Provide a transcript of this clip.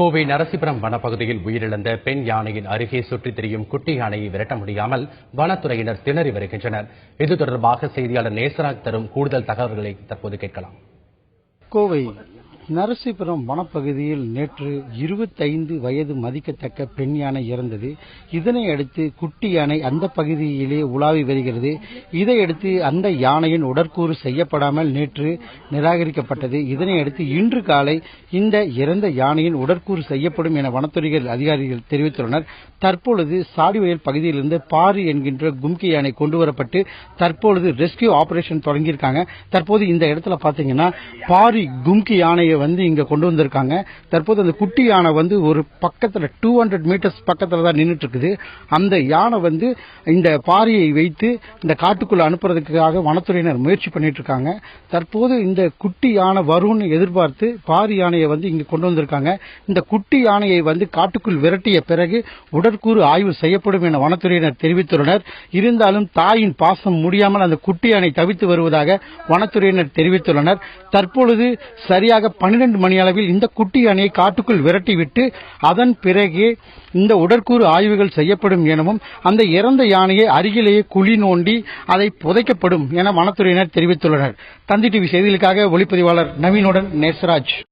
கோவை நரசிபுரம் வனப்பகுதியில் உயிரிழந்த பெண் யானையின் அருகே சுற்றித் திரியும் குட்டி யானையை விரட்ட முடியாமல் வனத்துறையினர் திணறி வருகின்றனர். இது தொடர்பாக செய்தியாளர் நேசராஜ் தரும் கூடுதல் தகவல்களை தற்போது கேட்கலாம். கோவை நரசிபுரம் வனப்பகுதியில் நேற்று 25 வயது மதிக்கத்தக்க பெண் யானை இறந்தது. இதனை அடுத்து குட்டி யானை அந்த பகுதியிலே உலாவி வருகிறது. இதையடுத்து அந்த யானையின் உடற்கூறு செய்யப்படாமல் நேற்று நிராகரிக்கப்பட்டது. இதனை அடுத்து இன்று காலை இந்த இறந்த யானையின் உடற்கூறு செய்யப்படும் என வனத்துறை அதிகாரிகள் தெரிவித்துள்ளனர். தற்பொழுது சாடிவயல் பகுதியிலிருந்து பாரி என்கின்ற கும்கி யானை கொண்டுவரப்பட்டு தற்பொழுது ரெஸ்கியூ ஆபரேஷன் தொடங்கியிருக்காங்க. தற்போது இந்த இடத்துல பாத்தீங்கன்னா பாரி கும்கி யானையை இங்க கொண்டு வந்திருக்காங்க. தற்போது அந்த குட்டி யானை ஒரு பக்கத்துல 200 மீட்டர்ஸ் பக்கத்துல தான் நின்றுட்டு இருக்குது. அந்த யானை இந்த பாரியை வைத்து இந்த காட்டுக்குள்ள அனுப்புறதுக்காக வனத்துறையினர் முயற்சி பண்ணிட்டு இருக்காங்க. தற்போது இந்த குட்டி யானை வரும்னு எதிர்பார்த்து பாரி யானையை இங்க கொண்டு வந்திருக்காங்க. இந்த குட்டி யானையை காட்டுக்குள் விரட்டிய பிறகு உடற்கூறு ஆய்வு செய்யப்படும் என வனத்துறையினர் தெரிவித்துள்ளனர். இருந்தாலும் தாயின் பாசம் முடியாமல் அந்த குட்டி யானை தவித்து வருவதாக வனத்துறையினர் தெரிவித்துள்ளனர். தற்பொழுது சரியாக 12 மணி அளவில் இந்த குட்டி யானையை காட்டுக்குள் விரட்டிவிட்டு அதன் பிறகு இந்த உடற்கூறு ஆய்வுகள் செய்யப்படும் எனவும் அந்த இறந்த யானையை அருகிலேயே குழி நோண்டி அதை புதைக்கப்படும் என வனத்துறையினர் தெரிவித்துள்ளனர். தந்தி டிவி செய்திகளுக்காக ஒளிப்பதிவாளர் நவீனுடன் நேசராஜ்.